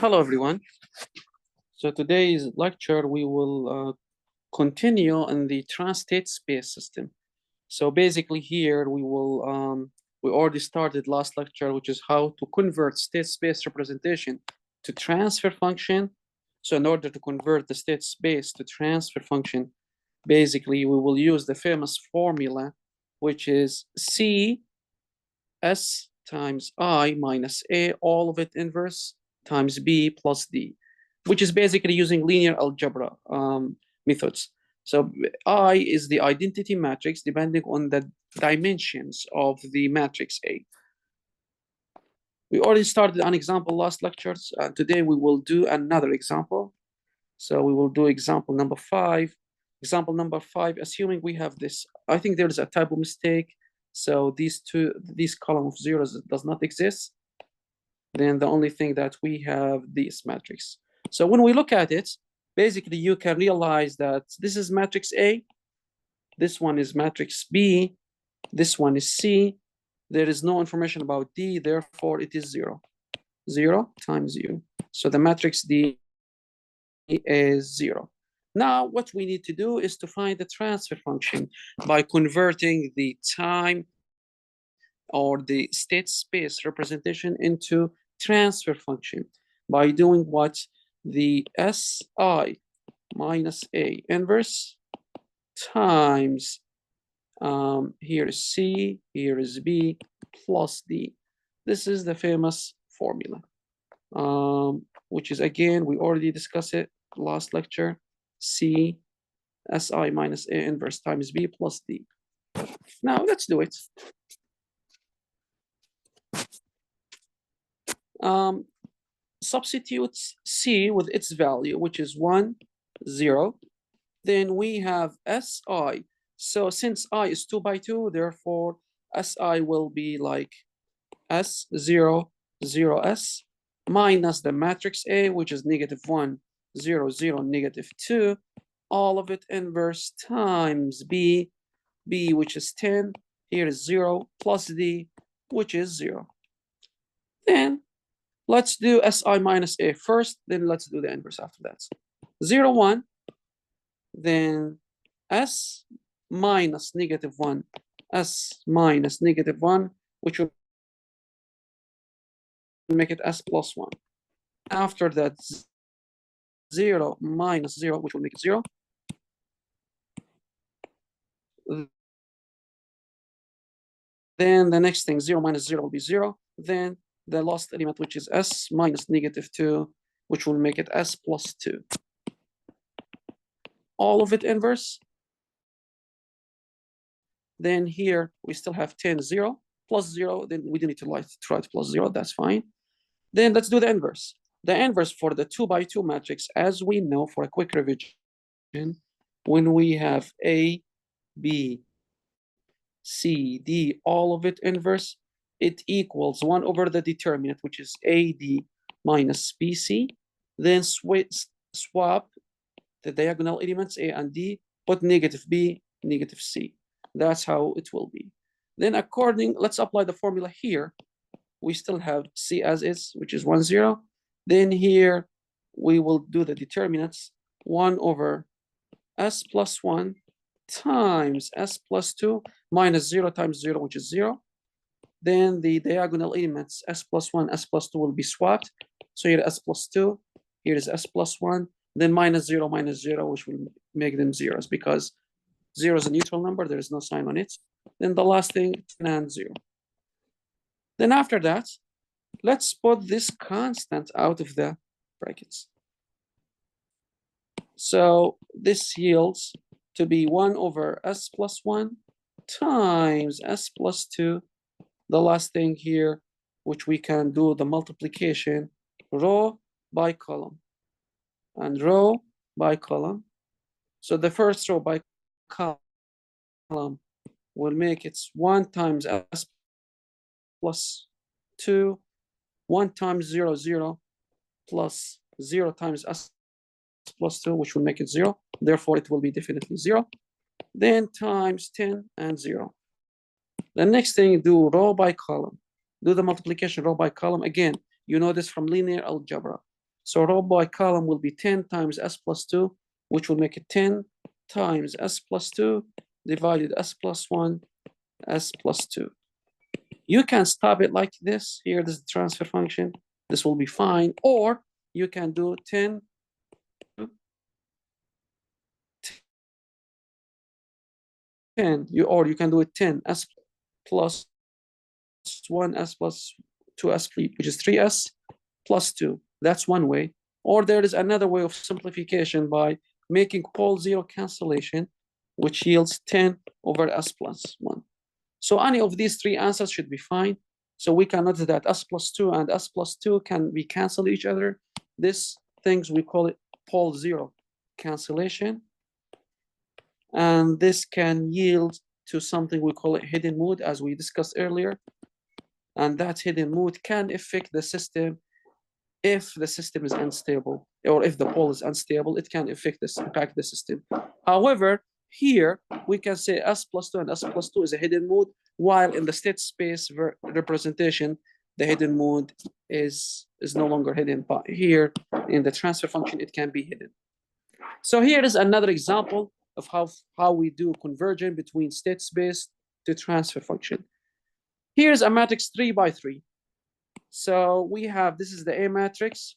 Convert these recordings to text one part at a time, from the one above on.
Hello, everyone. So today's lecture, we will continue in the trans-state space system. So basically here, we already started last lecture, which is how to convert state space representation to transfer function. So in order to convert the state space to transfer function, basically we will use the famous formula, which is C S times I minus A, all of it inverse, times B plus D, which is basically using linear algebra methods. So I is the identity matrix depending on the dimensions of the matrix A. We already started an example last lectures. Today we will do another example. So we will do example number 5. Example number 5, assuming we have this, I think there is a typo mistake. So this column of zeros does not exist. Then the only thing that we have this matrix. So when we look at it, basically you can realize that this is matrix A, this one is matrix B, this one is C. There is no information about D, therefore it is 0. 0 times U. So the matrix D is 0. Now what we need to do is to find the transfer function by converting the time or the state space representation into transfer function by doing what? The SI minus A inverse times here is C, here is B plus D. This is the famous formula, which is, again, we already discussed it last lecture. C SI minus A inverse times B plus D. Now let's do it. Substitute C with its value, which is 1, 0. Then we have SI. So since I is 2 by 2, therefore SI will be like S0, 0S minus the matrix A, which is negative 1, 0, 0, negative 2. All of it inverse times B, B, which is 10. Here is 0 plus D, which is 0. Then let's do SI minus A first, then let's do the inverse after that. 0, 1, then S minus negative 1, S minus negative 1, which will make it S plus 1. After that, 0 minus 0, which will make it 0. Then the next thing, 0 minus 0 will be 0. Then the last element, which is S minus negative 2, which will make it S plus 2. All of it inverse. Then here we still have 10, 0, plus 0. Then we don't need to write plus 0, that's fine. Then let's do the inverse. The inverse for the 2 by 2 matrix, as we know, for a quick revision, when we have A, B, C, D, all of it inverse, it equals 1 over the determinant, which is AD minus BC. Then swap the diagonal elements A and D, put negative B, negative C. That's how it will be. Then let's apply the formula here. We still have C as is, which is 1, 0. Then here we will do the determinants. 1 over S plus 1 times S plus 2 minus 0 times 0, which is 0. Then the diagonal elements, S plus 1, S plus 2 will be swapped. So here S plus 2, here is S plus 1, then minus 0, which will make them zeros because 0 is a neutral number, there is no sign on it. Then the last thing, 10 and 0. Then after that, let's put this constant out of the brackets. So this yields to be 1 over S plus 1 times S plus 2. The last thing here, which we can do the multiplication, row by column and row by column. So the first row by column will make it 1 times S plus 2, 1 times 0, 0, plus 0 times S plus 2, which will make it 0. Therefore, it will be definitely 0. Then times 10 and 0. The next thing, do row by column. Do the multiplication row by column. Again, you know this from linear algebra. So row by column will be 10 times s plus 2, which will make it 10 times s plus 2 divided s plus 1, s plus 2. You can stop it like this. Here, this is the transfer function. This will be fine. Or you can do 10 or you can do it 10 s plus 1 s plus 2s, which is 3s plus 2. That's one way. Or there is another way of simplification by making pole zero cancellation, which yields 10 over s plus 1. So any of these three answers should be fine. So we can notice that s plus 2 and s plus 2 can be cancel each other. This things we call it pole zero cancellation. And this can yield to something we call it hidden mode, as we discussed earlier. And that hidden mode can affect the system if the system is unstable, or if the pole is unstable, it can impact the system. However, here we can say s plus 2 and s plus 2 is a hidden mode, while in the state space representation, the hidden mode is no longer hidden. But here in the transfer function, it can be hidden. So here is another example of how we do conversion between state space to transfer function. Here's a matrix 3 by 3. So we have, this is the A matrix.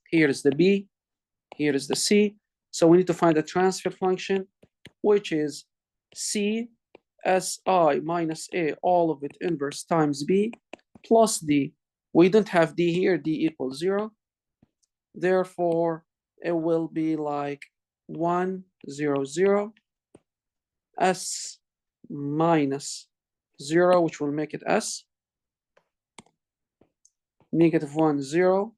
Here is the B. Here is the C. So we need to find the transfer function, which is C Si minus A, all of it inverse times B plus D. We don't have D here, D equals 0. Therefore, it will be like 1, 0, 0. S minus 0, which will make it S. Negative 1, 0,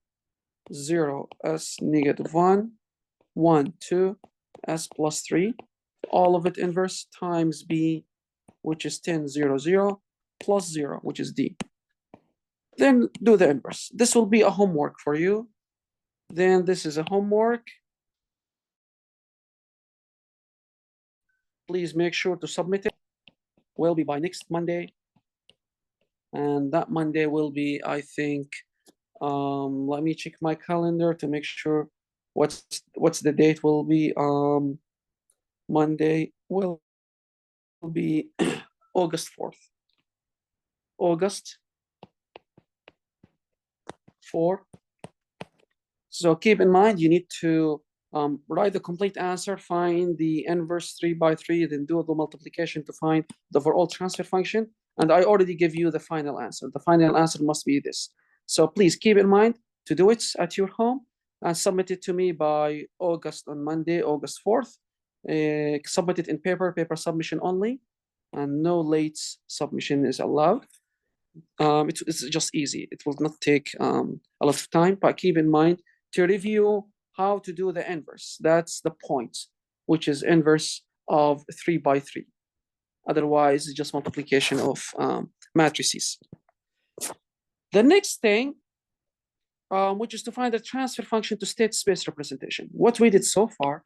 0, S negative 1, 1, 2, S plus 3, all of it inverse times B, which is 10, 0, 0, plus 0, which is D. Then do the inverse. This will be a homework for you. Then this is a homework. Please make sure to submit it. Will be by next Monday. And that Monday will be, I think, let me check my calendar to make sure what's the date will be. Monday will be August 4th. August 4th. So keep in mind, you need to write the complete answer, find the inverse 3 by 3, then do the multiplication to find the overall transfer function. And I already give you the final answer. The final answer must be this. So please keep in mind to do it at your home and submit it to me by Monday, August 4th. Submit it in paper submission only, and no late submission is allowed. It's just easy. It will not take a lot of time, but keep in mind to review how to do the inverse. That's the point, which is inverse of 3 by 3. Otherwise, it's just multiplication of matrices. The next thing, which is to find the transfer function to state space representation. What we did so far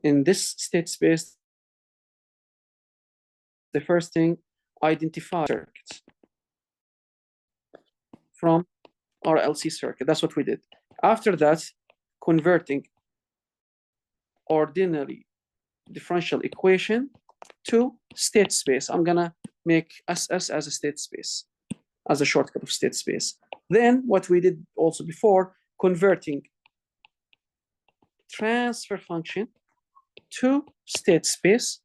in this state space, the first thing, identify circuits from RLC circuit. That's what we did. After that, converting ordinary differential equation to state space. I'm gonna make SS as a state space, as a shortcut of state space. Then what we did also before, converting transfer function to state space.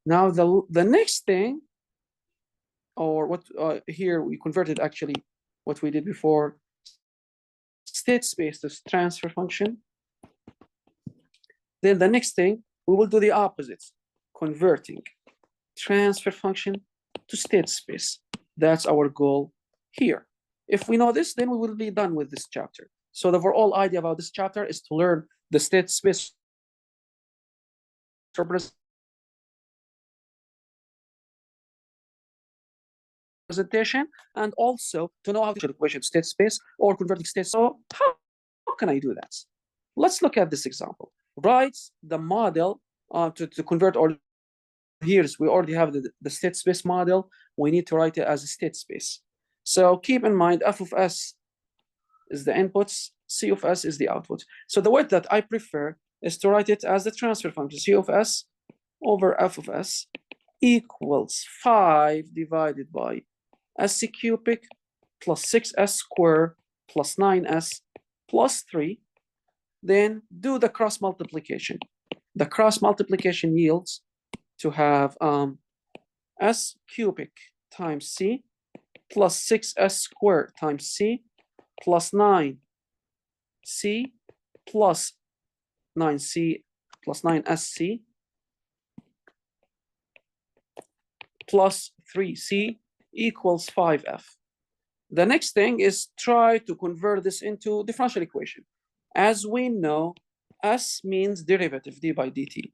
Now the next thing, or what here we converted actually what we did before, state space to transfer function. Then the next thing, we will do the opposite, converting transfer function to state space. That's our goal here. If we know this, then we will be done with this chapter. So the overall idea about this chapter is to learn the state space representation, and also to know how to equation state space or converting state. So how can I do that? Let's look at this example. Write the model to convert, or here's we already have the state space model. We need to write it as a state space. So keep in mind f of s is the inputs, C of S is the output. So the way that I prefer is to write it as the transfer function, C of S over F of S equals 5 divided by SC cubic plus 6S squared plus 9S plus 3. Then do the cross multiplication. The cross multiplication yields to have S cubic times C plus 6S squared times C plus 9C plus 9C plus 9SC plus 3C equals 5F. The next thing is try to convert this into differential equation. As we know, S means derivative, d by dt.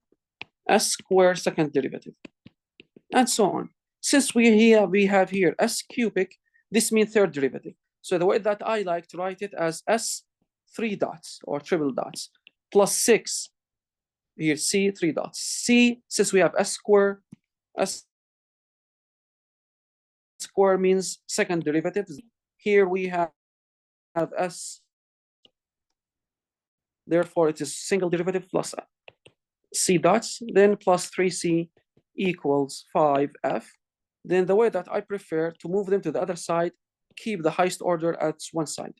S squared second derivative, and so on. Since we have here S cubic, this means third derivative. So the way that I like to write it as S 3 dots or triple dots plus 6, here C 3 dots. C, since we have S squared, S square means second derivative. Here we have S, therefore it is single derivative plus C dots, then plus 3C equals 5F. Then the way that I prefer to move them to the other side, keep the highest order at one side.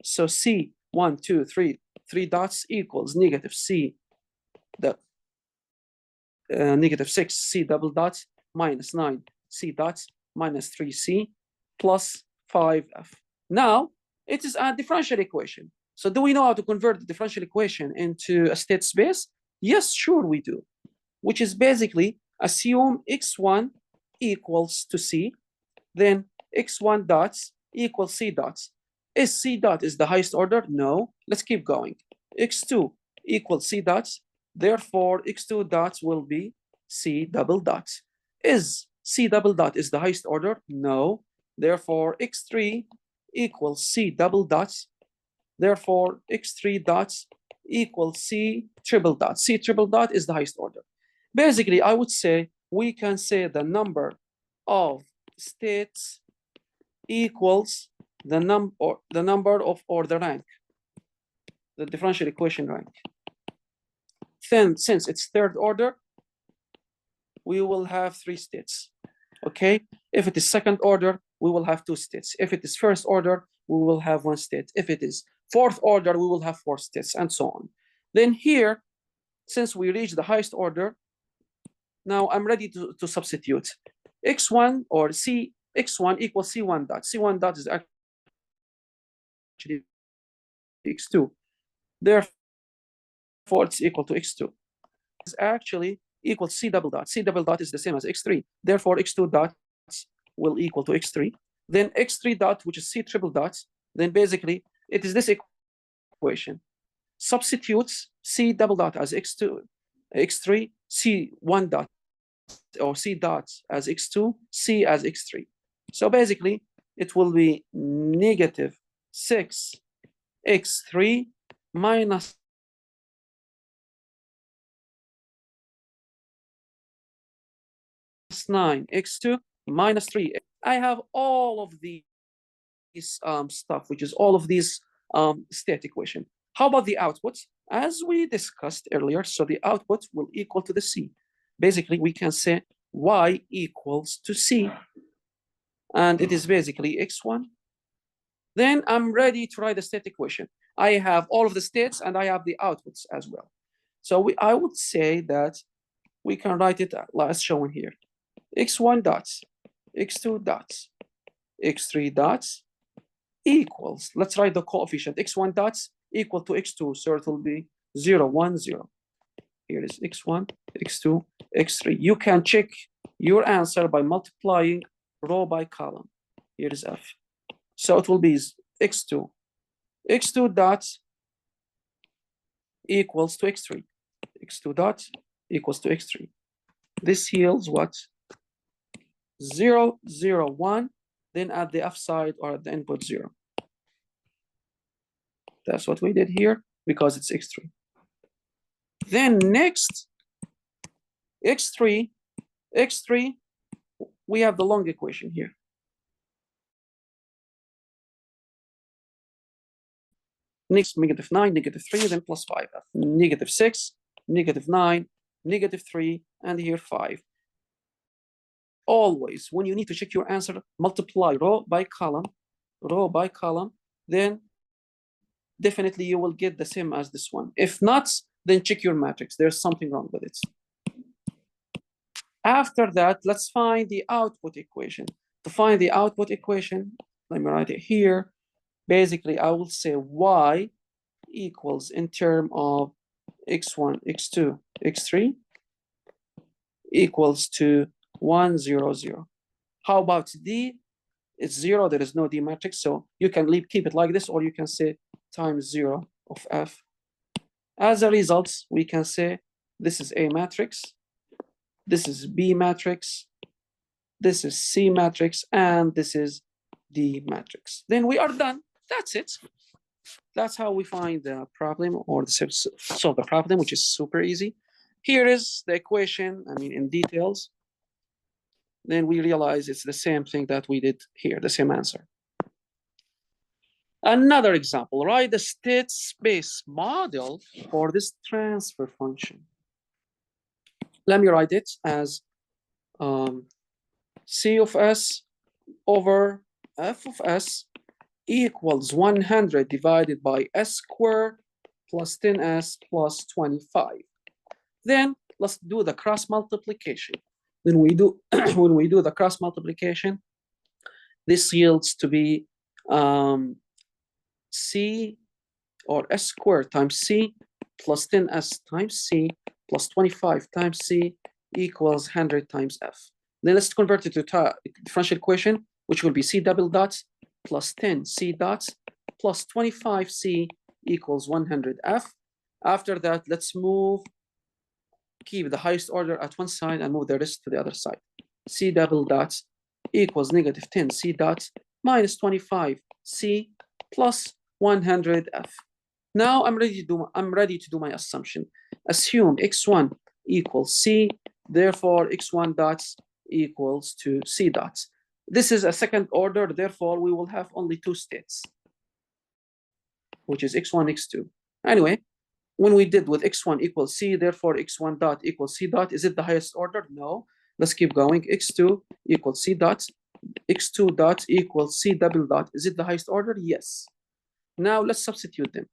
So C 1, 2, 3, 3 dots equals negative C, the negative 6 C double dots minus 9 C dots minus 3C plus 5F. Now, it is a differential equation. So do we know how to convert the differential equation into a state space? Yes, sure we do, which is basically assume x1 equals to C, then x1 dots equals C dots. Is C dot is the highest order? No. Let's keep going. x2 equals C dots. Therefore, x2 dots will be C double dots. Is C double dot is the highest order? No. Therefore, x3 equals C double dots. Therefore, x3 dots equals C triple dot. C triple dot is the highest order. Basically, I would say we can say the number of states equals the number of or the rank, the differential equation rank. Then, since it's third order, we will have 3 states. Okay, if it is second order, we will have 2 states. If it is first order, we will have 1 state. If it is fourth order, we will have 4 states, and so on. Then here, since we reach the highest order, now I'm ready to substitute. x1 or x1 equals c1 dot. C1 dot is actually x2. Therefore, it's equal to x2. It's actually equal to C double dot. C double dot is the same as x3. Therefore, x2 dots will equal to x3. Then x3 dot, which is C triple dots, then basically it is this equation. Substitutes C double dot as x2, x3, C1 dot or C dot as x2, C as x3. So basically, it will be negative 6x3 minus 9x2 minus 3. I have all of these stuff, which is all of these state equation. How about the outputs? As we discussed earlier, so the output will equal to the C. Basically, we can say Y equals to C. And it is basically x1. Then I'm ready to write the state equation. I have all of the states and I have the outputs as well. So I would say that we can write it as shown here. x1 dots, x2 dots, x3 dots equals, let's write the coefficient, x1 dots equal to x2, so it will be 0, 1, 0. Here is x1, x2, x3. You can check your answer by multiplying row by column. Here is F. So it will be x2. x2 dots equals to x3. x2 dots equals to x3. This yields what? 0, 0, 1, then at the F side or at the input 0. That's what we did here because it's x3. Then next, x3, we have the long equation here. negative 9, negative 3, then plus 5f. Negative 6, negative 9, negative 3, and here 5. Always, when you need to check your answer, multiply row by column, then definitely you will get the same as this one. If not, then check your matrix. There's something wrong with it. After that, let's find the output equation. To find the output equation, let me write it here. Basically, I will say y equals in term of x1, x2, x3 equals to 1, 0, 0. How about d? It's 0. There is no d matrix, so you can keep it like this, or you can say times 0 of f. As a result, we can say this is A matrix, this is B matrix, this is C matrix, and this is D matrix. Then we are done. That's it. That's how we find the problem, or solve the problem, which is super easy. Here is the equation, in details. Then we realize it's the same thing that we did here, the same answer. Another example, write the state space model for this transfer function. Let me write it as C of S over F of S equals 100 divided by S squared plus 10S plus 25. Then let's do the cross multiplication. Then we do when we do the cross multiplication, this yields to be C or S squared times C plus 10S times C plus 25 times C equals 100 times F. Then let's convert it to differential equation, which will be C double dots plus 10 C dots plus 25 C equals 100 F. After that, let's keep the highest order at one side and move the rest to the other side. C double dots equals negative 10 C dots minus 25 C plus 100 F. Now I'm ready to do my assumption. Assume x1 equals C, therefore x1 dots equals to C dots. This is a second order, therefore we will have only two states, which is x1, x2. Anyway, when we did with x1 equals C, therefore x1 dot equals C dot, is it the highest order? No. Let's keep going. x2 equals C dot, x2 dot equals C double dot. Is it the highest order? Yes. Now let's substitute them.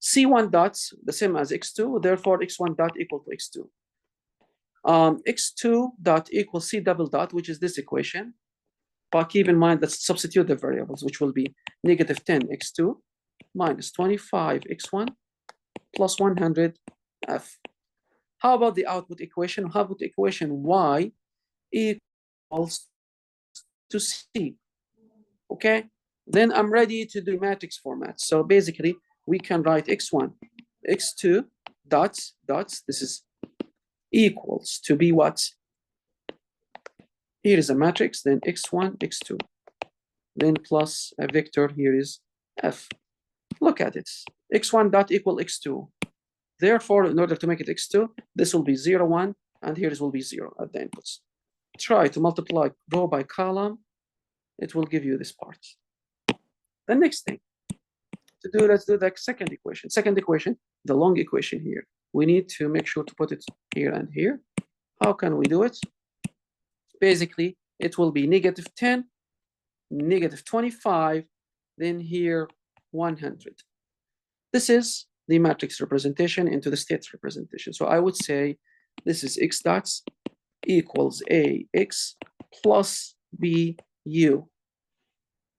C1 dots the same as x2, therefore x1 dot equal to x2. X2 dot equals C double dot, which is this equation. But keep in mind, let's substitute the variables, which will be negative 10 x2 minus 25 x1 plus 100 F. How about the output equation? Output equation y equals to C. Okay, then I'm ready to do matrix format. So basically, we can write x1, x2 dots, this is equals to be what? Here is a matrix, then x1, x2, then plus a vector, here is F. Look at it, x1 dot equal x2. Therefore, in order to make it x2, this will be 0, 1, and here will be 0 at the inputs. Try to multiply row by column, it will give you this part. The next thing to do, let's do the second equation. Second equation, the long equation here. We need to make sure to put it here and here. How can we do it? Basically, it will be negative 10, negative 25, then here 100. This is the matrix representation into the states representation. So I would say this is x dots equals ax plus bu.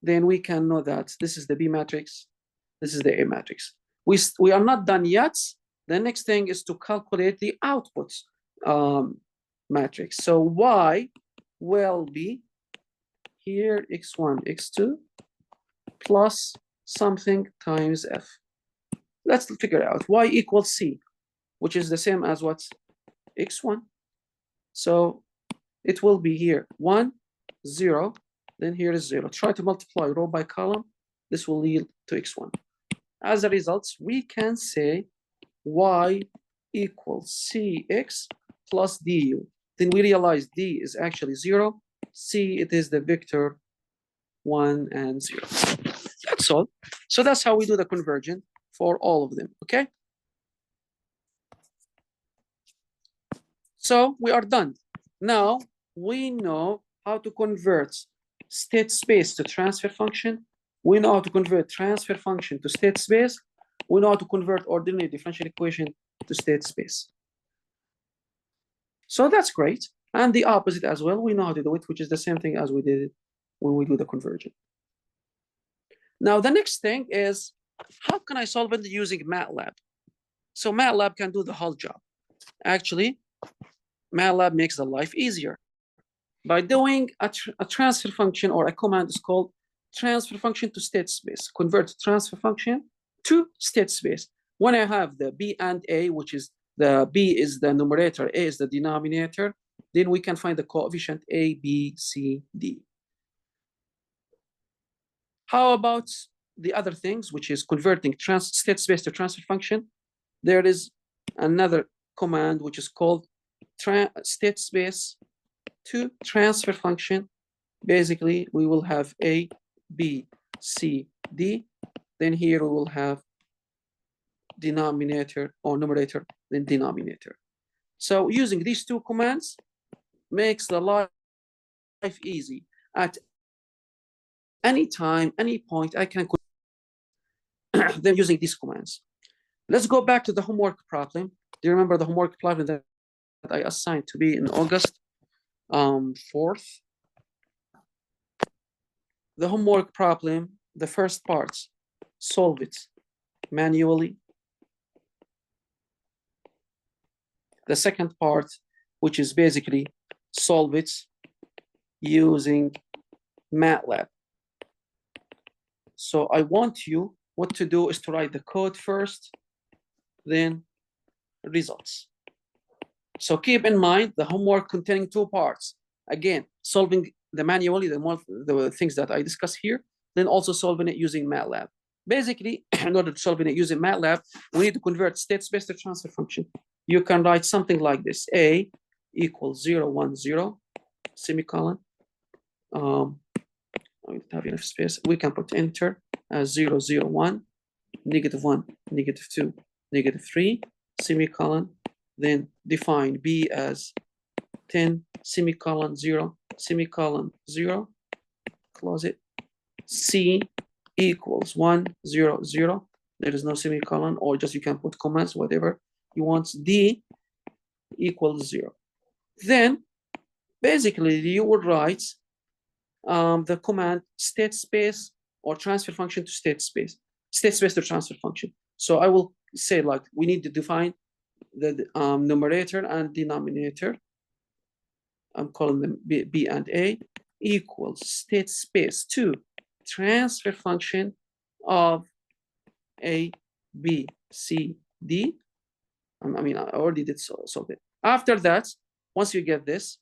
Then we can know that this is the B matrix, this is the A matrix. We are not done yet. The next thing is to calculate the output matrix. So y will be here x1, x2 plus something times F. Let's figure out y equals C, which is the same as what? x1. So it will be here 1, 0, then here is 0. Try to multiply row by column. This will lead to x1. As a result, we can say y equals cx plus du. Then we realize d is actually 0. C, it is the vector 1 and 0. That's all. So that's how we do the convergent. for all of them, okay? So we are done. Now we know how to convert state space to transfer function. We know how to convert transfer function to state space. We know how to convert ordinary differential equation to state space. So that's great. And the opposite as well, we know how to do it, which is the same thing as we did when we do the conversion. Now, the next thing is, how can I solve it using MATLAB? So MATLAB can do the whole job. Actually, MATLAB makes the life easier by doing a transfer function, or a command is called transfer function to state space. Convert transfer function to state space. When I have the B and A, which is the B is the numerator, A is the denominator, then we can find the coefficient A, B, C, D. How about the other things, which is converting state space to transfer function? There is another command which is called state space to transfer function. Basically, we will have A, B, C, D. Then here we will have denominator or numerator, then denominator. So using these two commands makes the life easy. At any time, any point, I can them using these commands. Let's go back to the homework problem. Do you remember the homework problem that I assigned to be in August 4th? The homework problem, the first part, solve it manually. The second part, which is basically solve it using MATLAB. So I want you, what to do is to write the code first, then results. So keep in mind the homework containing two parts. Again, solving the manually, the things that I discussed here, then also solving it using MATLAB. Basically, in order to solve it using MATLAB, we need to convert state space to transfer function. You can write something like this: A equals 0, 1, 0, semicolon. I don't have enough space. We can put enter as 0, 0, 1, negative 1, negative 2, negative 3, semicolon. Then define B as 10, semicolon 0, semicolon 0, close it. C equals 1, 0, 0. There is no semicolon, or just you can put commas, whatever you want. D equals 0. Then basically you would write the command state space or transfer function to state space to transfer function. So I will say, like, we need to define the numerator and denominator. I'm calling them B and A equals state space to transfer function of A, B, C, D. I mean, I already did so it. After that, once you get this,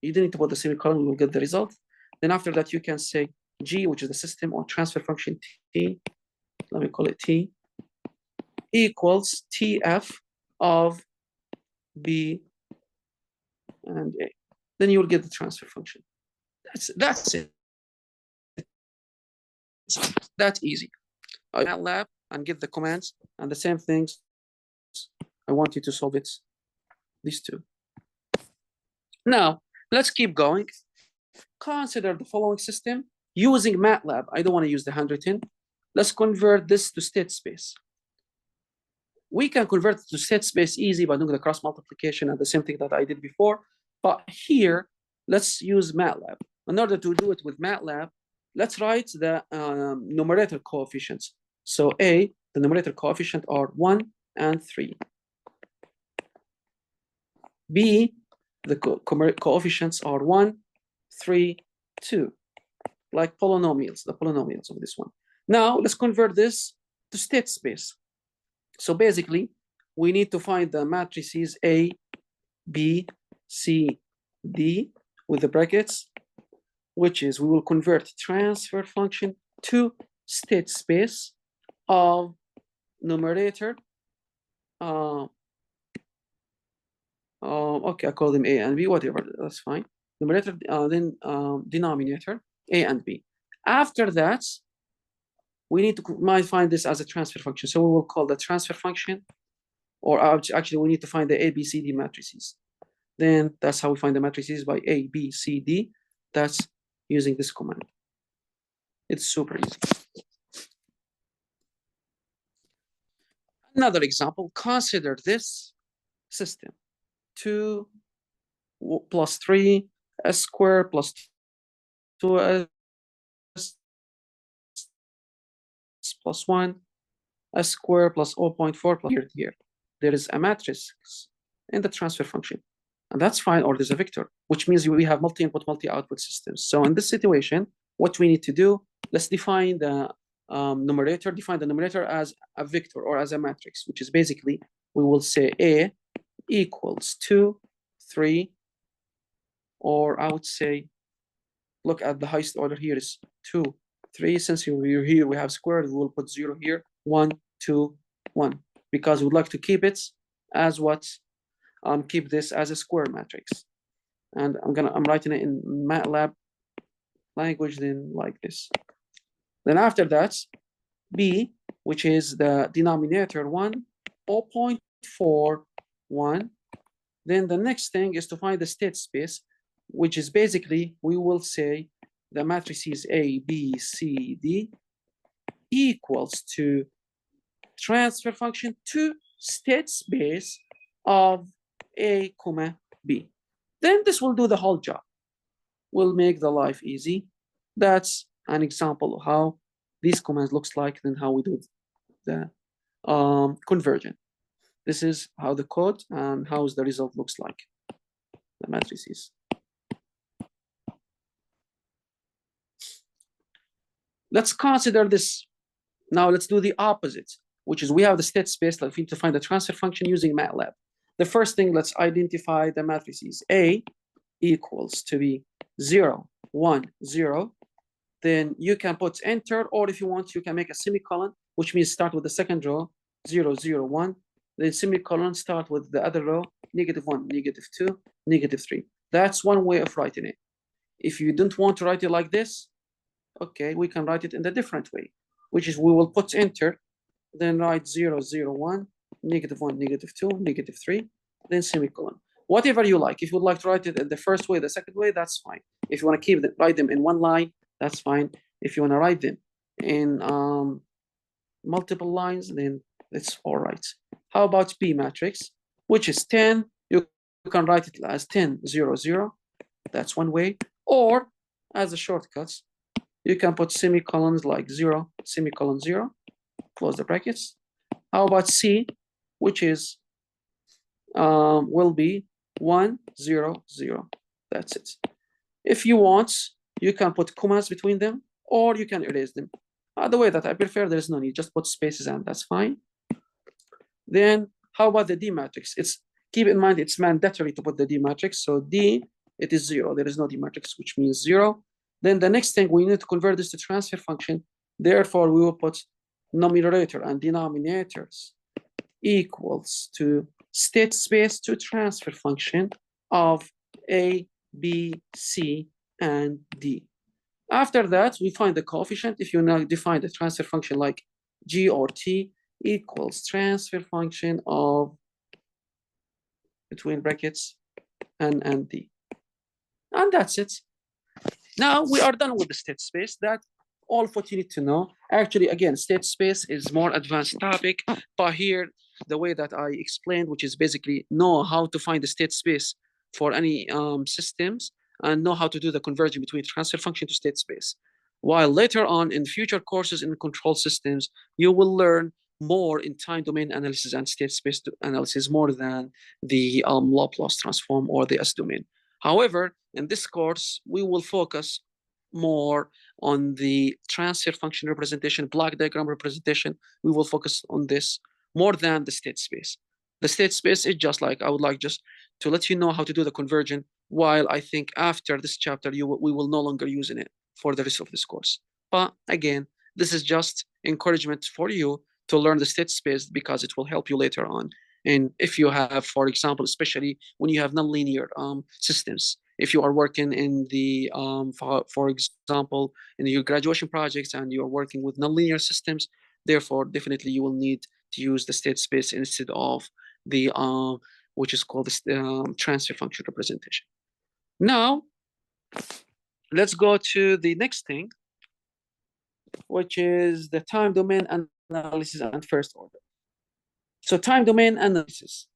you don't need to put the semicolon, we will get the result. Then after that, you can say G, which is the system or transfer function T, let me call it T, equals TF of B and A. Then you will get the transfer function. That's it. It's that easy. MATLAB and give the commands and the same things. I want you to solve it. These two. Now, let's keep going. Consider the following system using MATLAB. I don't want to use the handwritten. Let's convert this to state space. We can convert it to state space easy by doing the cross multiplication and the same thing that I did before. But here, let's use MATLAB. In order to do it with MATLAB, let's write the numerator coefficients. So A, the numerator coefficient are 1 and 3. B, the coefficients are 1, 3, 2, like polynomials, the polynomials of this one. Now, let's convert this to state space. So basically, we need to find the matrices A, B, C, D with the brackets, which is we will convert transfer function to state space of numerator. Okay, I call them A and B, whatever, that's fine. Numerator, then denominator, A and B. After that, we need to find this as a transfer function. So we will call the transfer function, or actually we need to find the A, B, C, D matrices. Then that's how we find the matrices, by A, B, C, D. That's using this command. It's super easy. Another example, consider this system. 2 plus 3 s squared plus 2s plus 1 s squared plus 0.4 plus here. There is a matrix in the transfer function. And that's fine, or there's a vector, which means we have multi-input, multi-output systems. So in this situation, what we need to do, let's define the numerator. Define the numerator as a vector or as a matrix, which is basically, we will say A equals 2, 3, or I would say, look at the highest order here is 2, 3. Since we're here, we have squared, we will put 0 here, 1, 2, 1, because we'd like to keep it as what? Keep this as a square matrix. And I'm writing it in MATLAB language, then like this. Then after that, B, which is the denominator 1, 0.41. Then the next thing is to find the state space, which is basically, we will say the matrices A, B, C, D equals to transfer function to state space of A, comma, B. Then this will do the whole job. Will make the life easy. That's an example of how these commands looks like, and how we do the conversion. This is how the code and how the result looks like, the matrices. Let's consider this. Now let's do the opposite, which is we have the state space that we need to find the transfer function using MATLAB. The first thing, let's identify the matrices. A equals to be 0, 1, 0. Then you can put enter, or if you want, you can make a semicolon, which means start with the second row, 0, 0, 1. Then semicolon, start with the other row, -1, -2, -3. That's one way of writing it. If you don't want to write it like this, okay, we can write it in a different way, which is we will put enter, then write 0, 0, 1, -1, -2, -3, then semicolon. Whatever you like. If you would like to write it in the first way, the second way, that's fine. If you want to write them in one line, that's fine. If you want to write them in multiple lines, then it's all right. How about B matrix, which is 10? You can write it as 10, 0, 0. That's one way. Or as a shortcuts, you can put semicolons like 0, semicolon 0, close the brackets. How about C, which is will be 1, 0, 0. That's it. If you want, you can put commas between them, or you can erase them. The way that I prefer, there's no need. Just put spaces and that's fine. Then how about the D matrix? Keep in mind, it's mandatory to put the D matrix. So D, it is 0. There is no D matrix, which means 0. Then the next thing, we need to convert this to transfer function. Therefore, we will put numerator and denominators equals to state space to transfer function of A, B, C, and D. After that, we find the coefficient. If you now define the transfer function like G or T equals transfer function of, between brackets, N and D. And that's it. Now we are done with the state space. That's all what you need to know. Actually, again, state space is more advanced topic, but here, the way that I explained, which is basically know how to find the state space for any systems, and know how to do the conversion between transfer function to state space. While later on in future courses in control systems, you will learn more in time domain analysis and state space analysis more than the Laplace transform or the S domain. However, in this course, we will focus more on the transfer function representation, block diagram representation. We will focus on this more than the state space. The state space is just like, I would like just to let you know how to do the conversion, while I think after this chapter, we will no longer use it for the rest of this course. But again, this is just encouragement for you to learn the state space, because it will help you later on. And if you have, for example, especially when you have nonlinear systems, if you are working in the, for example, in your graduation projects and you're working with nonlinear systems, therefore, definitely you will need to use the state space instead of the, which is called the transfer function representation. Now, let's go to the next thing, which is the time domain analysis and first order. So time domain analysis,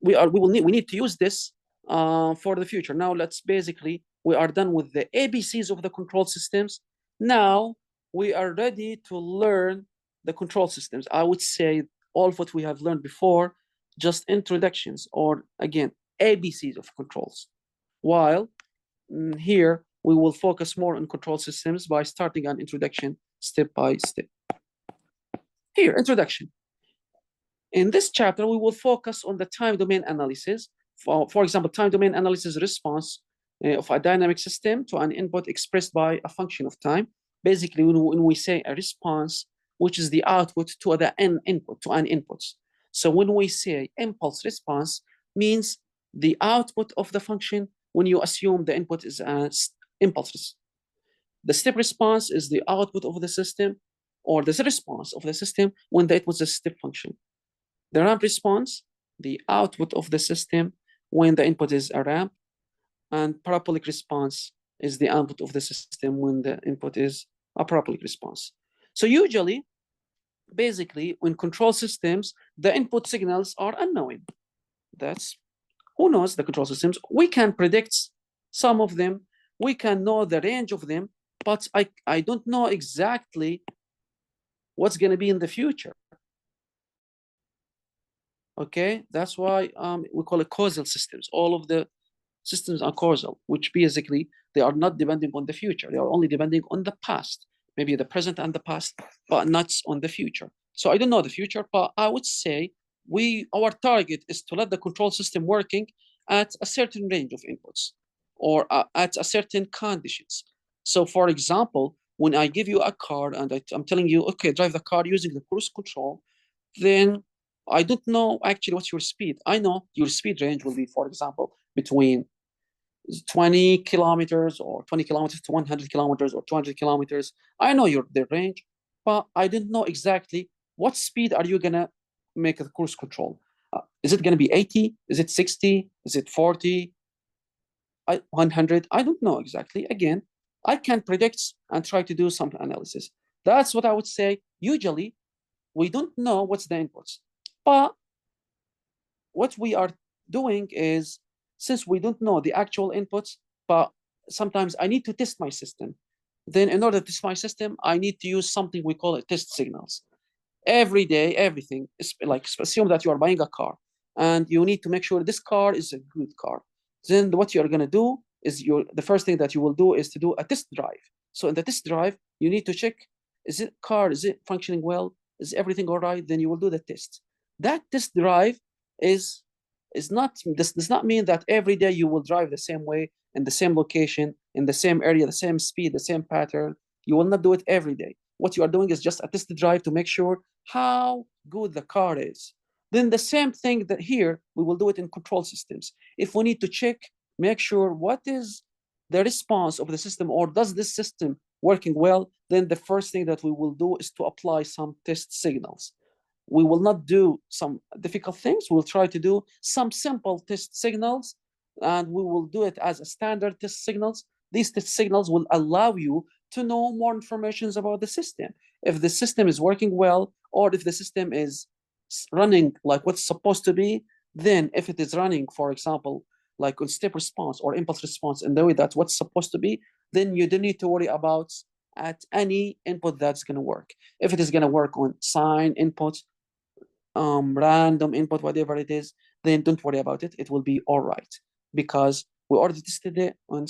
we need to use this for the future. Now let's basically, we are done with the ABCs of the control systems. Now we are ready to learn the control systems. I would say all of what we have learned before, just introductions, or again, ABCs of controls. While here we will focus more on control systems by starting an introduction step by step. Here, introduction. In this chapter, we will focus on the time domain analysis. For example, time domain analysis response of a dynamic system to an input expressed by a function of time. Basically, when we say a response, which is the output to the input, to an input. So when we say impulse response, means the output of the function when you assume the input is impulses. The step response is the output of the system, or the response of the system when the input is a step function. The ramp response, the output of the system when the input is a ramp, and parabolic response is the output of the system when the input is a parabolic response. So usually, basically, in control systems, the input signals are unknown. That's, who knows the control systems? We can predict some of them, we can know the range of them, but I don't know exactly what's going to be in the future. Okay, that's why we call it causal systems. All of the systems are causal, which basically they are not depending on the future. They are only depending on the past, maybe the present and the past, but not on the future. So I don't know the future, but I would say our target is to let the control system working at a certain range of inputs or at a certain conditions. So for example, when I give you a car and I'm telling you, okay, drive the car using the cruise control, then I don't know actually what's your speed. I know your speed range will be, for example, between 20 kilometers or 20 kilometers to 100 kilometers or 200 kilometers. I know the range, but I didn't know exactly what speed are you gonna make the cruise control. Is it gonna be 80? Is it 60? Is it 40? 100? I don't know exactly. Again, I can predict and try to do some analysis. That's what I would say. Usually, we don't know what's the inputs. But what we are doing is, since we don't know the actual inputs, but sometimes I need to test my system. Then in order to test my system, I need to use something we call it test signals. Every day, everything is like, assume that you are buying a car and you need to make sure this car is a good car. Then what you're going to do is the first thing that you will do is to do a test drive. So in the test drive, you need to check, is it functioning well? Is everything all right? Then you will do the test. That test drive does not mean that every day you will drive the same way, in the same location, in the same area, the same speed, the same pattern. You will not do it every day. What you are doing is just a test drive to make sure how good the car is. Then the same thing that here, we will do it in control systems. If we need to check, make sure what is the response of the system, or does this system working well, then the first thing that we will do is to apply some test signals. We will not do some difficult things. We'll try to do some simple test signals, and we will do it as a standard test signals. These test signals will allow you to know more information about the system. If the system is working well, or if the system is running like what's supposed to be, then if it is running, for example, like on step response or impulse response in the way that's what's supposed to be, then you don't need to worry about at any input that's going to work. If it is going to work on sine inputs, random input, whatever it is, then don't worry about it. It will be all right, because we already tested it on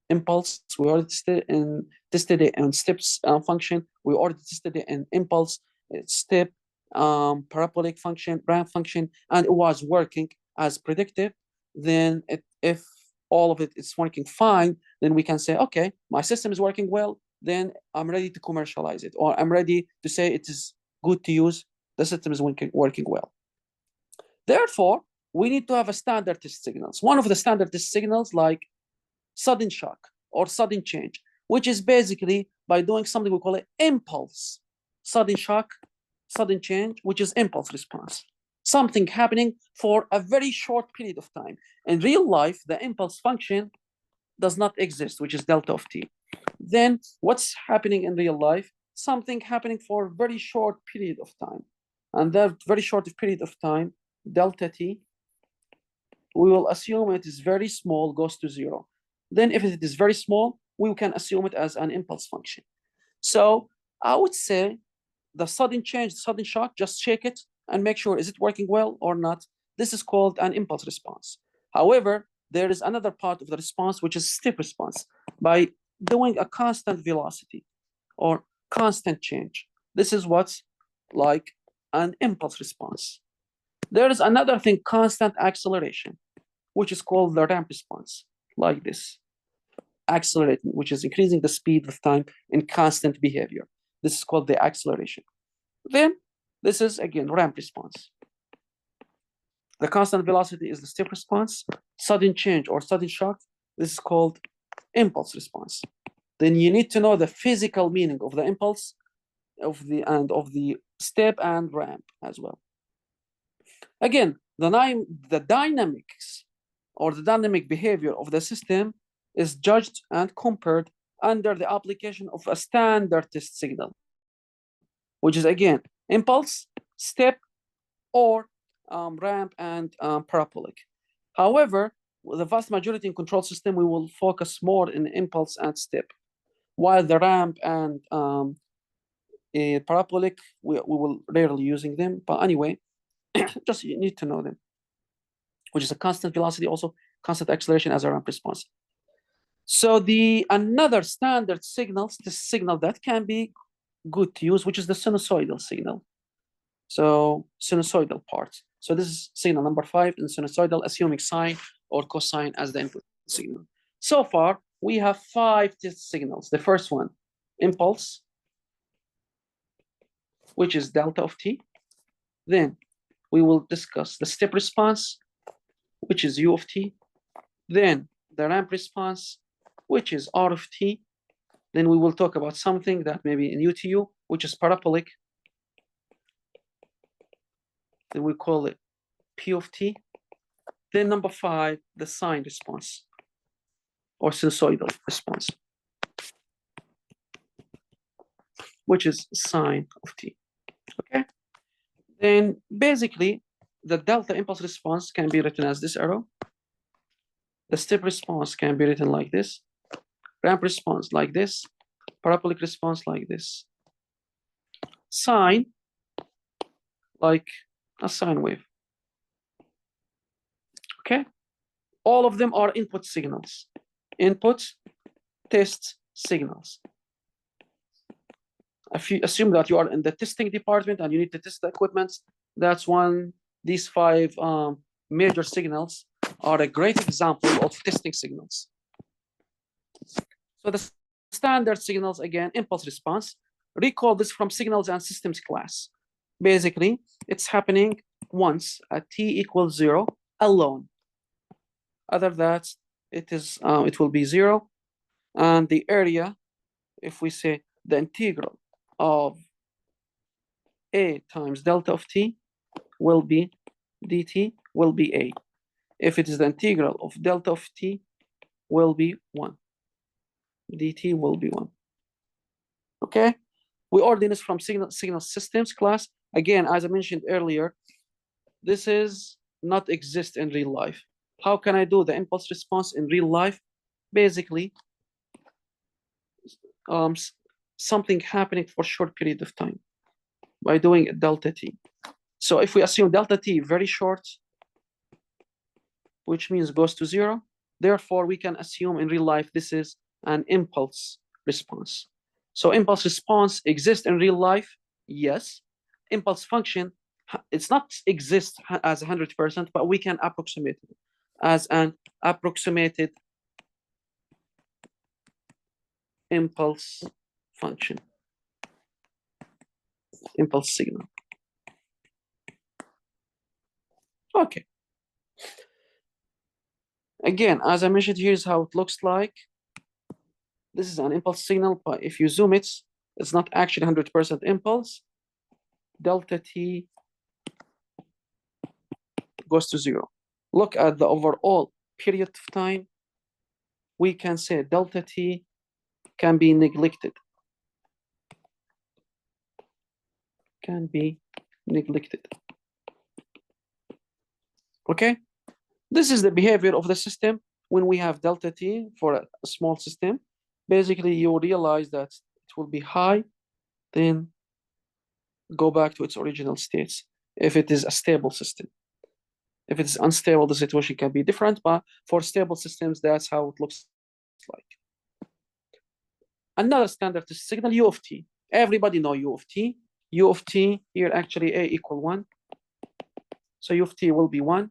impulse. We already tested it on steps function. We already tested it in impulse, step, parabolic function, ramp function, and it was working as predicted. Then if all of it is working fine, then we can say, okay, my system is working well, then I'm ready to commercialize it, or I'm ready to say it is good to use. The system is working well. Therefore, we need to have a standard test signals. One of the standard test signals, like sudden shock or sudden change, which is basically by doing something we call it impulse. Sudden shock, sudden change, which is impulse response. Something happening for a very short period of time. In real life, the impulse function does not exist, which is delta of t. Then what's happening in real life? Something happening for a very short period of time. And that very short period of time, delta t, we will assume it is very small, goes to 0. Then if it is very small, we can assume it as an impulse function. So I would say the sudden change, sudden shock, just check it and make sure, is it working well or not? This is called an impulse response. However, there is another part of the response, which is step response, by doing a constant velocity or constant change. This is what's like an impulse response. There is another thing, constant acceleration, which is called the ramp response, like this. Accelerating, which is increasing the speed with time in constant behavior. This is called the acceleration. Then this is again ramp response. The constant velocity is the step response. Sudden change or sudden shock, this is called impulse response. Then you need to know the physical meaning of the impulse of the step and ramp as well. Again, the dynamics or the dynamic behavior of the system is judged and compared under the application of a standard test signal, which is again impulse, step, or ramp and parabolic. However, the vast majority in control system, we will focus more in impulse and step, while the ramp and parabolic, we will rarely using them. But anyway, just you need to know them, which is a constant velocity, also constant acceleration as a ramp response. So the another standard signals, the signal that can be good to use, which is the sinusoidal signal. So sinusoidal part. So this is signal number 5 in sinusoidal, assuming sine or cosine as the input signal. So far, we have 5 test signals. The first one, impulse, which is delta of t. Then we will discuss the step response, which is u of t. Then the ramp response, which is r of t. Then we will talk about something that may be in UTU, which is parabolic. Then we call it P of t. Then number 5, the sine response or sinusoidal response, which is sine of t. Okay. Then basically, the delta impulse response can be written as this arrow. The step response can be written like this. Ramp response like this. Parabolic response like this. Sine, like a sine wave. Okay. All of them are input signals. Input test signals. If you assume that you are in the testing department and you need to test the equipment, that's one, these 5 major signals are a great example of testing signals. So the standard signals, again, impulse response. Recall this from signals and systems class. Basically, it's happening once at t equals 0 alone. Other than that, it will be 0. And the area, if we say the integral of a times delta of t will be dt will be a. If it is the integral of delta of t will be 1. dt will be 1. Okay? We order this from signal systems class. Again, as I mentioned earlier, this is not exist in real life. How can I do the impulse response in real life? Basically, something happening for a short period of time by doing a delta t. So if we assume delta t very short, which means goes to 0, therefore we can assume in real life this is an impulse response. So impulse response exists in real life, yes. Impulse function, it's not exist as 100%, but we can approximate it as an approximated impulse function, impulse signal. Okay. Again, as I mentioned, here's how it looks like. This is an impulse signal, but if you zoom it, it's not actually 100% impulse. Delta t goes to 0. Look at the overall period of time. We can say delta t can be neglected. Can be neglected. Okay? This is the behavior of the system when we have delta t for a small system. Basically, you realize that it will be high, then go back to its original states if it is a stable system. If it's unstable, the situation can be different, but for stable systems, that's how it looks like. Another standard is signal u of t. Everybody know u of t. U of t here actually a equal 1. So u of t will be 1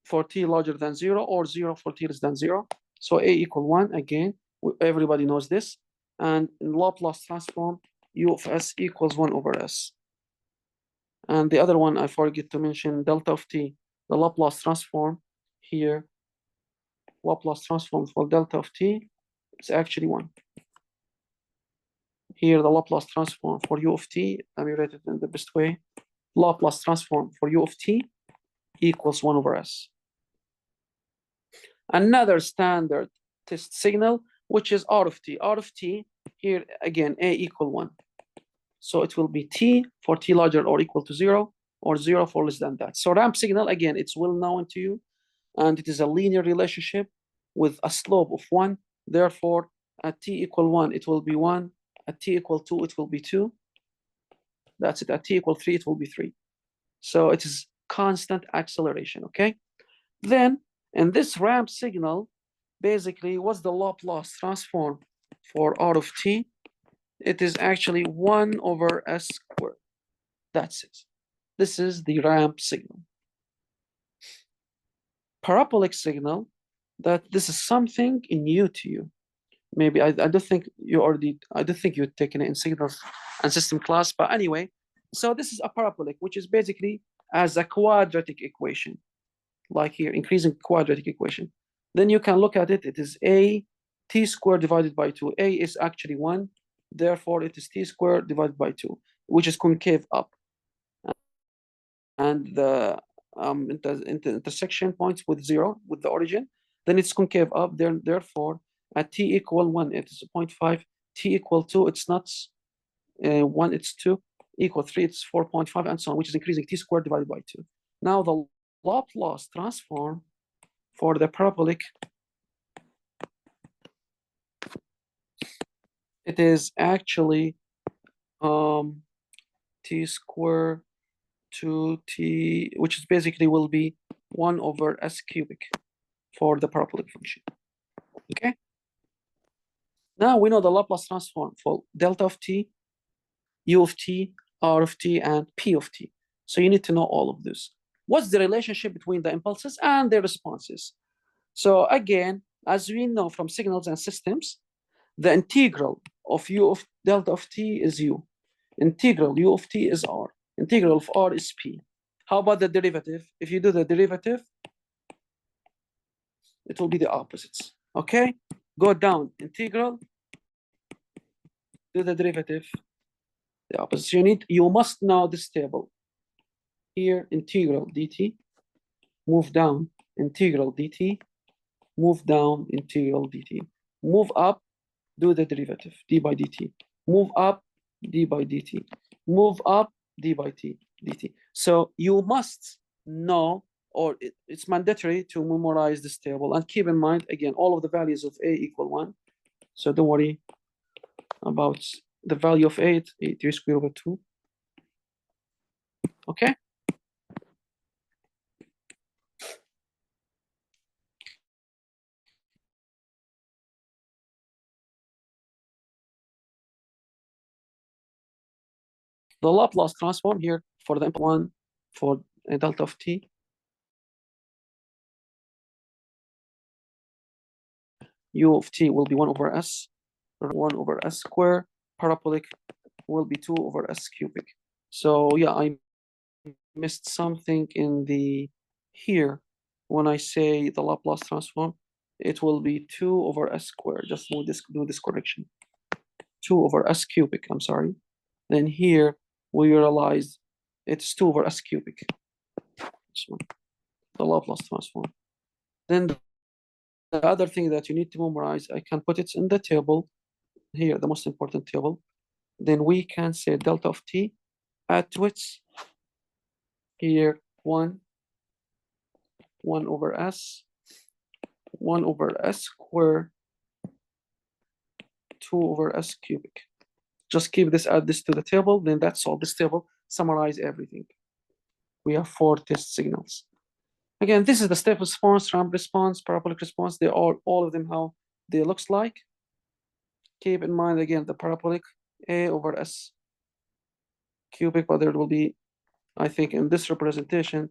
for t larger than 0 or 0 for t less than 0. So a equal 1 again, everybody knows this. And in Laplace transform, u of s equals 1 over s. And the other one I forget to mention, delta of t, the Laplace transform here, Laplace transform for delta of t is actually 1. Here, the Laplace transform for u of t, let me write it in the best way. Laplace transform for u of t equals 1 over s. Another standard test signal, which is r of t. R of t, here again, a equal 1. So it will be t for t larger or equal to 0, or 0 for less than that. So ramp signal, again, it's well known to you, and it is a linear relationship with a slope of 1. Therefore, at t equal 1, it will be 1. At t equal 2, it will be 2. That's it. At t equal 3, it will be 3. So it is constant acceleration, okay? Then, in this ramp signal, basically, what's the Laplace transform for r of t? It is actually 1 over s squared. That's it. This is the ramp signal. Parabolic signal, that this is something new to you. Maybe I don't think you've taken it in signals and system class, but anyway, so this is a parabolic, which is basically as a quadratic equation, like here, increasing quadratic equation. Then you can look at it, it is a t squared divided by 2. A is actually 1, therefore it is t squared divided by 2, which is concave up. And the intersection points with 0, with the origin, then it's concave up, therefore at t equal 1, it is 0.5, t equal 2, it's not 1, it's 2, equal 3, it's 4.5, and so on, which is increasing t squared divided by 2. Now the Laplace transform for the parabolic, it is actually t squared 2t, which is basically will be 1 over s cubic for the parabolic function. Okay? Now we know the Laplace transform for delta of t, u of t, r of t, and p of t. So you need to know all of this. What's the relationship between the impulses and their responses? So again, as we know from signals and systems, the integral of u of delta of t is u. Integral u of t is r. Integral of r is p. How about the derivative? If you do the derivative, it will be the opposites. Okay? Go down, integral, do the derivative, the opposite. You must know this table. Here, integral dt, move down, integral dt, move down, integral dt. Move up, do the derivative, d by dt. Move up, d by dt. Move up, d by t, dt. So you must know, or it's mandatory to memorize this table. And keep in mind, again, all of the values of a equal 1. So don't worry about the value of a, 3 square over 2. Okay? The Laplace transform here for the one for delta of t. U of t will be 1 over s, 1 over s squared. Parabolic will be 2 over s cubic. So yeah, I missed something in the here when I say the Laplace transform, it will be 2 over s squared. Just do this correction. 2 over s cubic, I'm sorry. Then here we realize it's 2 over s cubic. This one, the Laplace transform. Then the other thing that you need to memorize, I can put it in the table here, the most important table. Then we can say delta of t at which here 1 over s, 1 over s squared, 2 over s cubic. Just keep this, add this to the table, then that's all. This table summarize everything. We have 4 test signals. Again, this is the step response, ramp response, parabolic response. They are all of them how they looks like. Keep in mind again the parabolic a over s cubic, but there will be, I think in this representation,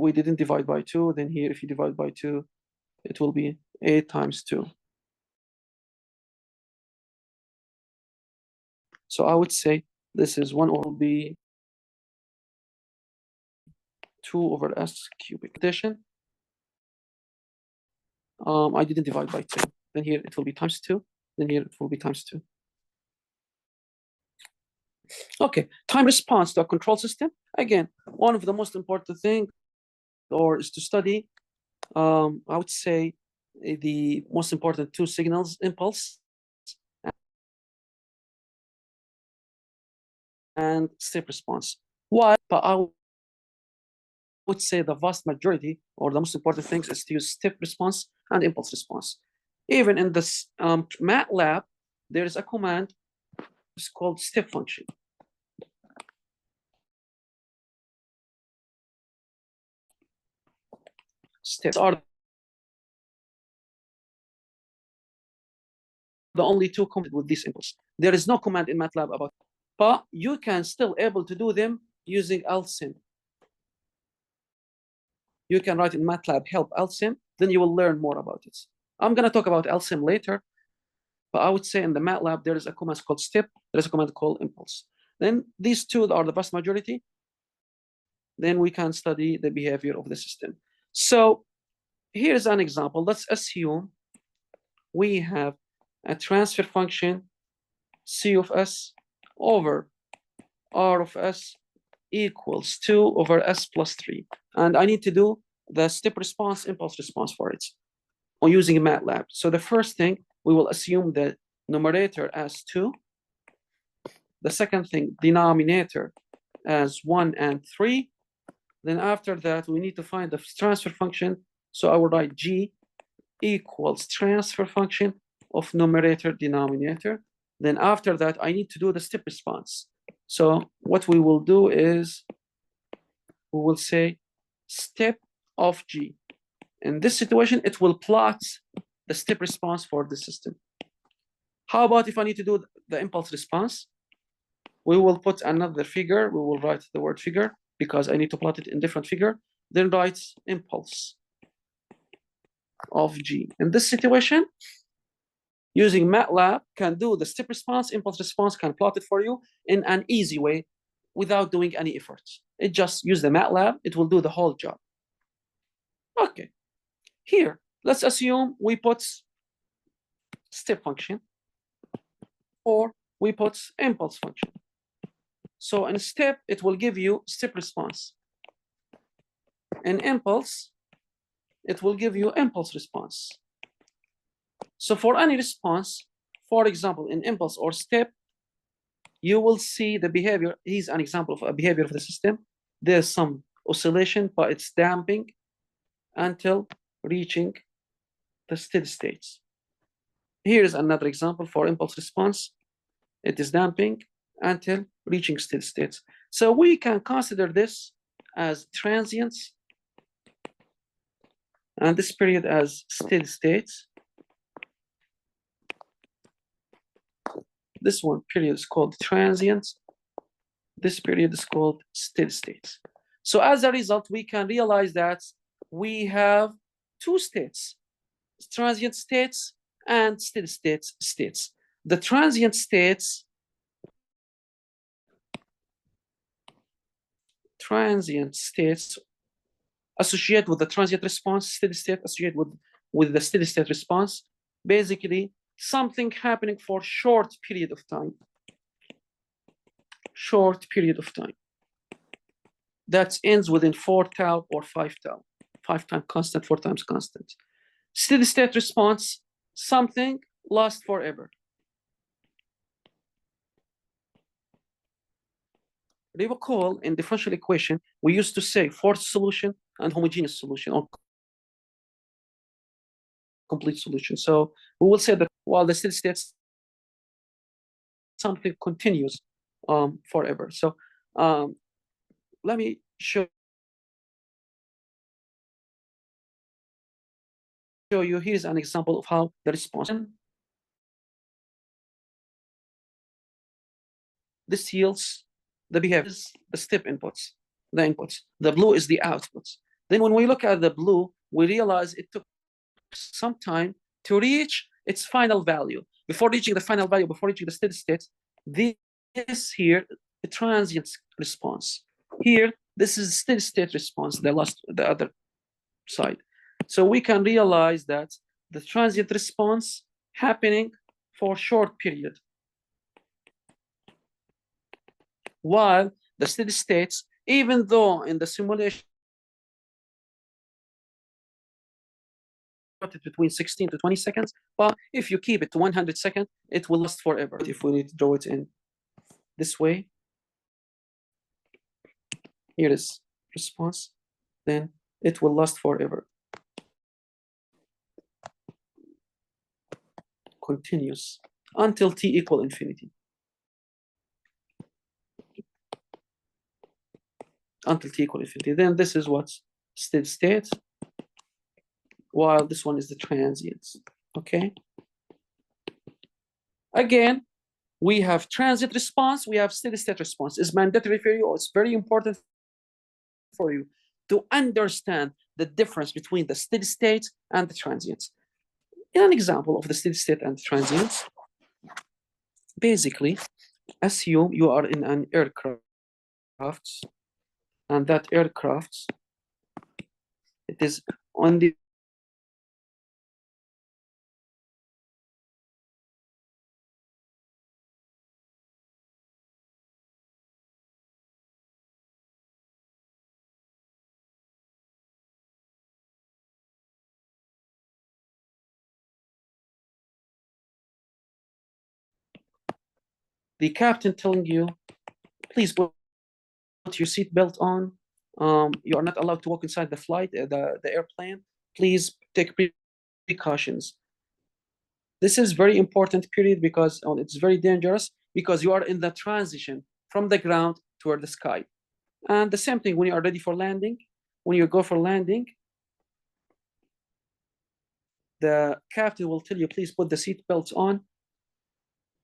we didn't divide by 2. Then here, if you divide by 2, it will be a times 2. So I would say this is 1 over b 2 over s cubic. Addition. I didn't divide by 2. Then here it will be times 2. Then here it will be times 2. Okay, time response to a control system. Again, one of the most important things is to study, I would say, the most important 2 signals, impulse and step response. Why? But I would say the vast majority or the most important things is to use step response and impulse response. Even in this MATLAB, there is a command, it's called step function. Steps are the only 2 commands with this impulse. There is no command in MATLAB about it, but you can still able to do them using LSIM. You can write in MATLAB help LSIM, then you will learn more about it. I'm going to talk about LSIM later, but I would say in the MATLAB, there is a command called step, there is a command called impulse. Then these 2 are the vast majority. Then we can study the behavior of the system. So here's an example. Let's assume we have a transfer function C of s over R of s equals 2 over s plus 3. And I need to do the step response, impulse response for it or using MATLAB. So the first thing, we will assume the numerator as 2. The second thing, denominator as 1 and 3. Then after that, we need to find the transfer function. So I will write G equals transfer function of numerator denominator. Then after that, I need to do the step response. So what we will do is we will say step of G. In this situation, it will plot the step response for the system. How about if I need to do the impulse response? We will put another figure. We will write the word figure because I need to plot it in different figure. Then write impulse of G. In this situation, using MATLAB can do the step response, impulse response, can plot it for you in an easy way without doing any effort. It just use the MATLAB, it will do the whole job. Okay, here, let's assume we put step function or we put impulse function. So in step, it will give you step response. In impulse, it will give you impulse response. So for any response, for example, in impulse or step, you will see the behavior. Here's an example of a behavior of the system. There's some oscillation, but it's damping until reaching the steady states. Here's another example for impulse response. It is damping until reaching steady states. So we can consider this as transients and this period as steady states. This one period is called transient. This period is called steady states. So as a result, we can realize that we have 2 states, transient states and steady states. The transient states associated with the transient response, steady state associated with the steady state response. Basically, something happening for short period of time. Short period of time. That ends within 4 tau or 5 tau. 5 times constant, 4 times constant. Steady state response, something lasts forever. Recall in differential equation, we used to say forced solution and homogeneous solution or complete solution. So we will say that while the steady state something continues forever. So let me show you. Here's an example of how the response. This yields the behavior, the step inputs, the inputs. The blue is the outputs. Then when we look at the blue, we realize it took some time to reach its final value. Before reaching the final value, before reaching the steady state, this here, the transient response. Here, this is steady state response, the other side. So we can realize that the transient response happening for a short period, while the steady states, even though in the simulation between 16 to 20 seconds, but if you keep it to 100 seconds, it will last forever. If we need to draw it in this way, here is response, then it will last forever. Continuous until t equal infinity. Until t equal infinity. Then this is what's steady state, while this one is the transients. Okay. Again, we have transient response, we have steady state response. It's mandatory for you, or it's very important for you to understand the difference between the steady state and the transients. In an example of the steady state and the transients, basically, assume you are in an aircraft, and that aircraft, it is on the captain telling you, please put your seatbelt on. You are not allowed to walk inside the flight, the airplane. Please take precautions. This is very important period because it's very dangerous because you are in the transition from the ground toward the sky. And the same thing when you are ready for landing. When you go for landing, the captain will tell you, please put the seatbelts on.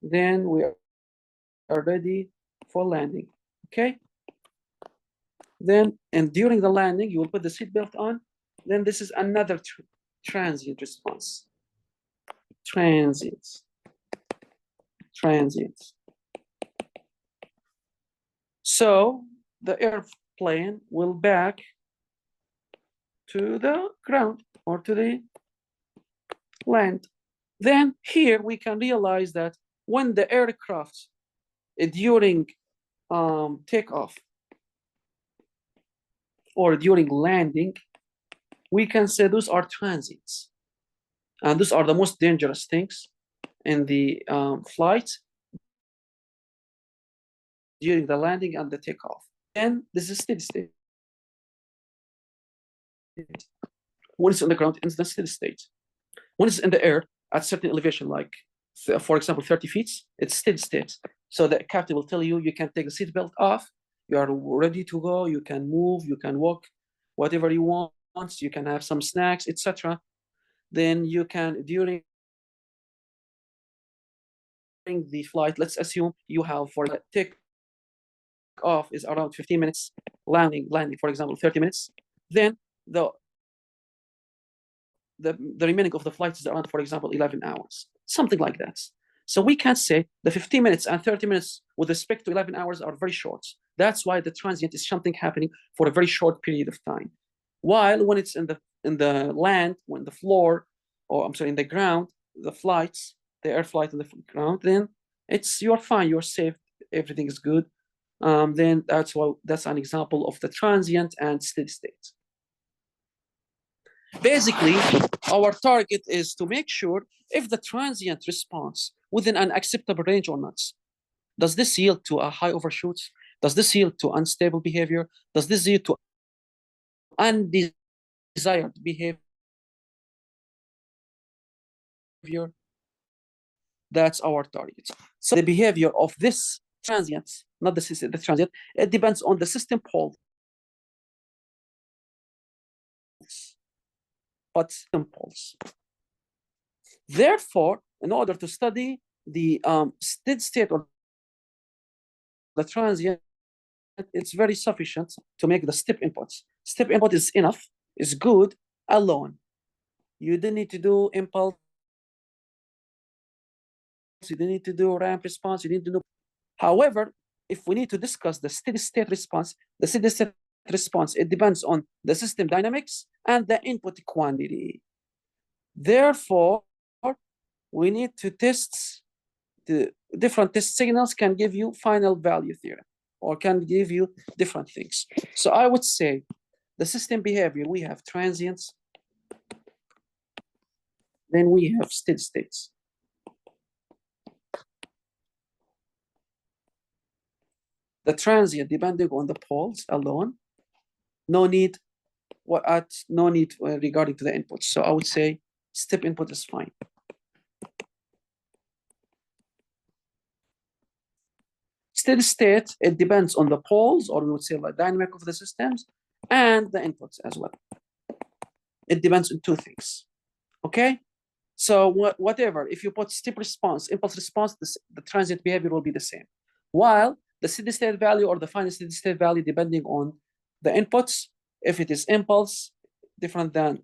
Then we are ready for landing. Okay. Then, and during the landing, you will put the seatbelt on. Then this is another transient response. Transients. So the airplane will back to the ground or to the land. Then here we can realize that when the aircraft during takeoff or during landing, we can say those are transients. And those are the most dangerous things in the flight during the landing and the takeoff. And this is steady state. When it's on the ground, it's the steady state. When it's in the air at certain elevation, like for example 30 feet, it's steady state. So the captain will tell you, you can take the seatbelt off, you are ready to go, you can move, you can walk, whatever you want, you can have some snacks, etc. Then you can, during the flight, let's assume you have for the take off is around 15 minutes, landing for example 30 minutes, then the remaining of the flight is around, for example, 11 hours, something like that. So we can say the 15 minutes and 30 minutes with respect to 11 hours are very short. That's why the transient is something happening for a very short period of time. While when it's in the land, when the floor, or I'm sorry, in the ground, the flights, the air flight in the ground, then you're fine, you're safe, everything is good. Then that's an example of the transient and steady state. Basically, our target is to make sure if the transient response within an acceptable range or not. Does this yield to a high overshoots? Does this yield to unstable behavior? Does this yield to undesired behavior? That's our target. So the behavior of this transient, not the transient, it depends on the system pulse, but impulse. Therefore, in order to study the steady state or the transient, it's very sufficient to make the step inputs. Step input is enough, is good alone. You don't need to do impulse. You don't need to do ramp response. You need to do. However, if we need to discuss the steady state response, it depends on the system dynamics and the input quantity. Therefore, we need to test the different test signals can give you final value theorem or can give you different things. So I would say the system behavior, we have transients, then we have steady states. The transient depending on the poles alone, no need regarding to the inputs. So I would say step input is fine. Steady state, it depends on the poles, or we would say the dynamic of the systems, and the inputs as well. It depends on two things. Okay? So whatever, if you put step response, impulse response, the transient behavior will be the same. While the steady state value or the final steady state value, depending on the inputs, if it is impulse, different than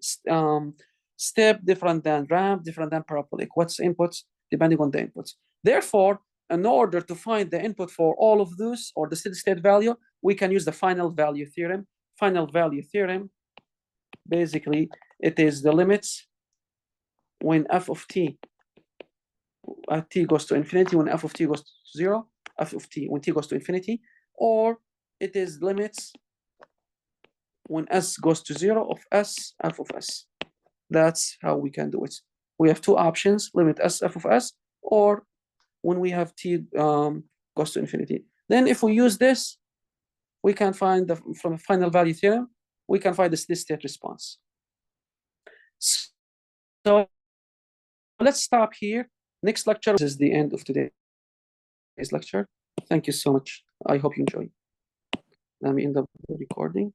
step, different than ramp, different than parabolic. What's inputs? Depending on the inputs. Therefore, in order to find the input for all of those or the steady state value, we can use the final value theorem. Final value theorem, basically, it is the limits when f of t at t goes to infinity, when f of t goes to 0, f of t when t goes to infinity, or it is limits when s goes to 0 of s f of s. That's how we can do it. We have two options, limit s f of s, or when we have t goes to infinity. Then if we use this, we can find from a final value theorem, we can find the steady state response. So let's stop here. Next lecture, this is the end of today's lecture. Thank you so much. I hope you enjoy. Let me end the recording.